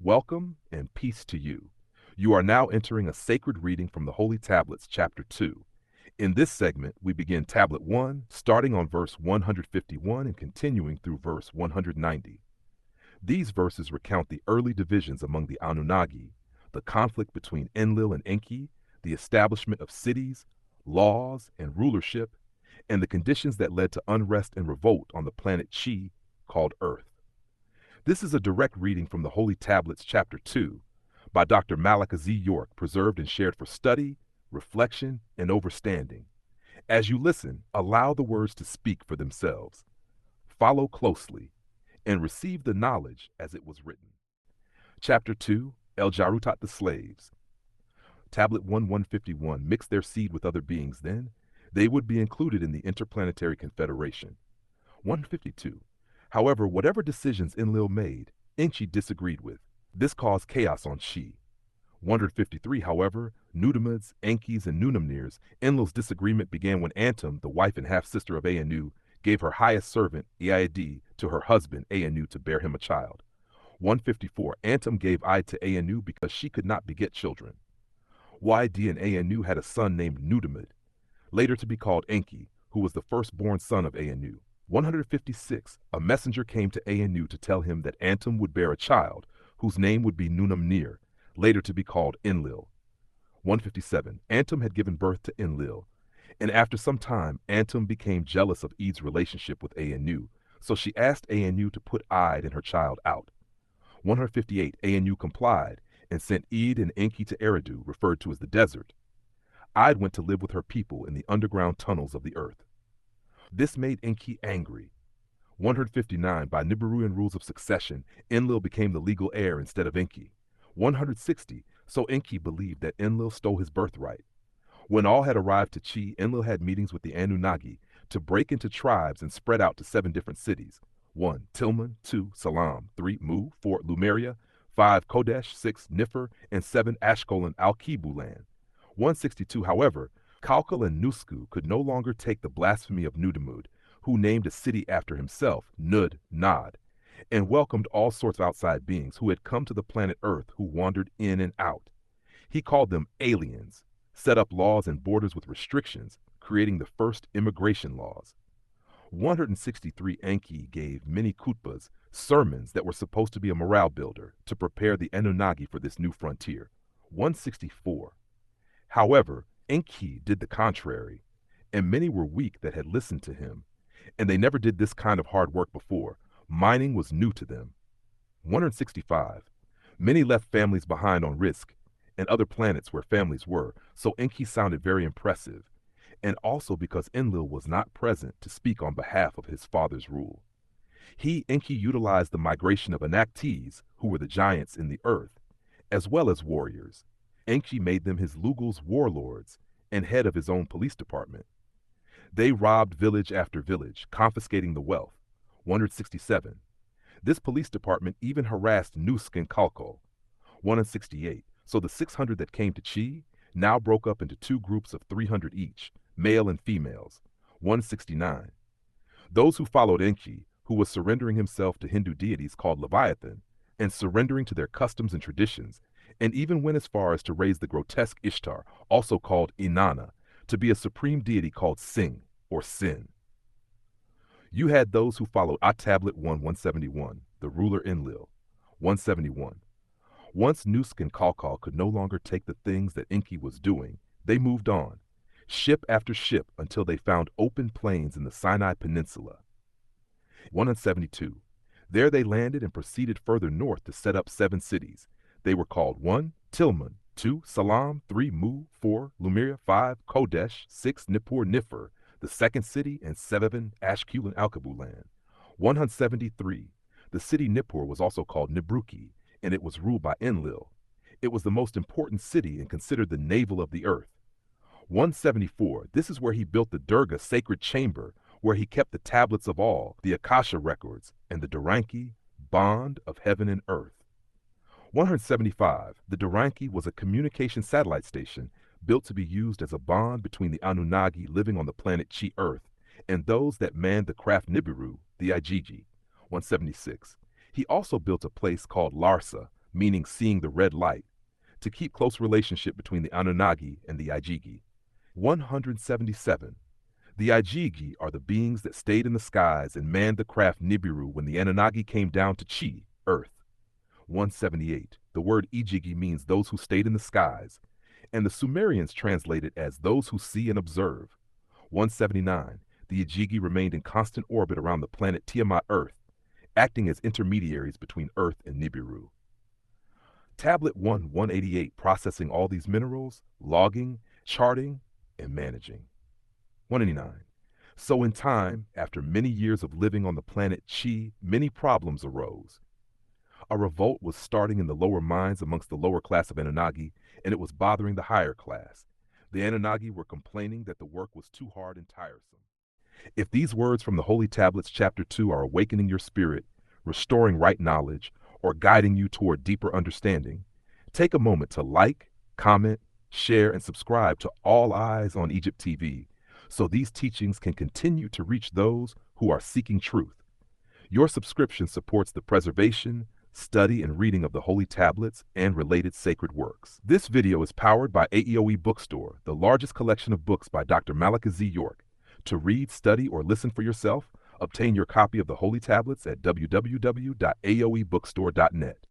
Welcome and peace to you. You are now entering a sacred reading from the Holy Tablets, Chapter 2. In this segment, we begin Tablet 1, starting on verse 151 and continuing through verse 190. These verses recount the early divisions among the Anunnagi, the conflict between Enlil and Enqi, the establishment of cities, laws, and rulership, and the conditions that led to unrest and revolt on the planet Chi, called Earth. This is a direct reading from the Holy Tablets, Chapter 2, by Dr. Malachi Z. York, preserved and shared for study, reflection, and overstanding. As you listen, allow the words to speak for themselves. Follow closely, and receive the knowledge as it was written. Chapter 2, El Jarutat the Slaves. Tablet 151, mix their seed with other beings, then they would be included in the Interplanetary Confederation. 152. However, whatever decisions Enlil made, Enqi disagreed with. This caused chaos on Chi. 153. However, Nudimmeds, Enqis, and Nunamnirs, Enlil's disagreement began when Antum, the wife and half-sister of Anu, gave her highest servant, Eid, to her husband, Anu, to bear him a child. 154. Antum gave Eid to Anu because she could not beget children. Yd and Anu had a son named Nudimmed, later to be called Enqi, who was the firstborn son of Anu. 156. A messenger came to Anu to tell him that Antum would bear a child, whose name would be Nunamnir, later to be called Enlil. 157. Antum had given birth to Enlil, and after some time, Antum became jealous of Eid's relationship with Anu, so she asked Anu to put Eid and her child out. 158. Anu complied and sent Eid and Enqi to Eridu, referred to as the desert. Eid went to live with her people in the underground tunnels of the earth. This made Enqi angry. 159. By Nibiruan rules of succession, Enlil became the legal heir instead of Enqi. 160. So Enqi believed that Enlil stole his birthright. When all had arrived to Chi, Enlil had meetings with the Anunnagi to break into tribes and spread out to 7 different cities. 1. Tilman, 2. Salam, 3. Mu, 4. Lumeria, 5. Kodesh, 6. Niffer, and 7. Ashkol and Al-Kibu land. 162. However, Kalkal and Nusku could no longer take the blasphemy of Nudimmud, who named a city after himself, Nud, Nod, and welcomed all sorts of outside beings who had come to the planet Earth who wandered in and out. He called them aliens, set up laws and borders with restrictions, creating the first immigration laws. 163. Enqi gave many khutbas, sermons that were supposed to be a morale builder, to prepare the Anunnagi for this new frontier. 164. However, Enqi did the contrary, and many were weak that had listened to him, and they never did this kind of hard work before. Mining was new to them. 165. Many left families behind on Risk and other planets where families were, so Enqi sounded very impressive, and also because Enlil was not present to speak on behalf of his father's rule. Enqi utilized the migration of Anaktes, who were the giants in the earth, as well as warriors. Enqi made them his Lugul's warlords and head of his own police department. They robbed village after village, confiscating the wealth. 167. This police department even harassed Nusk and Kalkal. 168. So the 600 that came to Chi now broke up into 2 groups of 300 each, male and females. 169. Those who followed Enqi, who was surrendering himself to Hindu deities called Leviathan, and surrendering to their customs and traditions, and even went as far as to raise the grotesque Ishtar, also called Inanna, to be a supreme deity called Sing, or Sin. You had those who followed Tablet 1, 171, the ruler Enlil. 171. Once Nusk and Kalkal could no longer take the things that Enqi was doing, they moved on, ship after ship, until they found open plains in the Sinai Peninsula. 172. There they landed and proceeded further north to set up 7 cities. They were called 1. Tilman, 2. Salam, 3. Mu, 4. Lumeria, 5. Kodesh, 6. Nippur Niffer, the 2nd city, and 7. Ashkul and Alkabu land. 173. The city Nippur was also called Nibruki, and it was ruled by Enlil. It was the most important city and considered the navel of the earth. 174. This is where he built the Durga sacred chamber, where he kept the tablets of all, the Akasha records, and the Duranki, bond of heaven and earth. 175. The Duranki was a communication satellite station built to be used as a bond between the Anunnagi living on the planet Chi Earth and those that manned the craft Nibiru, the Igigi. 176. He also built a place called Larsa, meaning seeing the red light, to keep close relationship between the Anunnagi and the Igigi. 177. The Igigi are the beings that stayed in the skies and manned the craft Nibiru when the Anunnagi came down to Chi, Earth. 178. The word Igigi means those who stayed in the skies, and the Sumerians translate it as those who see and observe. 179. The Igigi remained in constant orbit around the planet Tiamat Earth, acting as intermediaries between Earth and Nibiru. Tablet 188, processing all these minerals, logging, charting, and managing. 189. So in time, after many years of living on the planet Chi, many problems arose. A revolt was starting in the lower minds amongst the lower class of Anunnagi, and it was bothering the higher class. The Anunnagi were complaining that the work was too hard and tiresome. If these words from the Holy Tablets chapter 2 are awakening your spirit, restoring right knowledge, or guiding you toward deeper understanding, take a moment to like, comment, share, and subscribe to All Eyes on Egypt TV, so these teachings can continue to reach those who are seeking truth. Your subscription supports the preservation, study, and reading of the Holy Tablets and related sacred works. This video is powered by AEOE Bookstore, the largest collection of books by Dr. Malachi Z. To read, study, or listen for yourself, obtain your copy of the Holy Tablets at www.aoebookstore.net.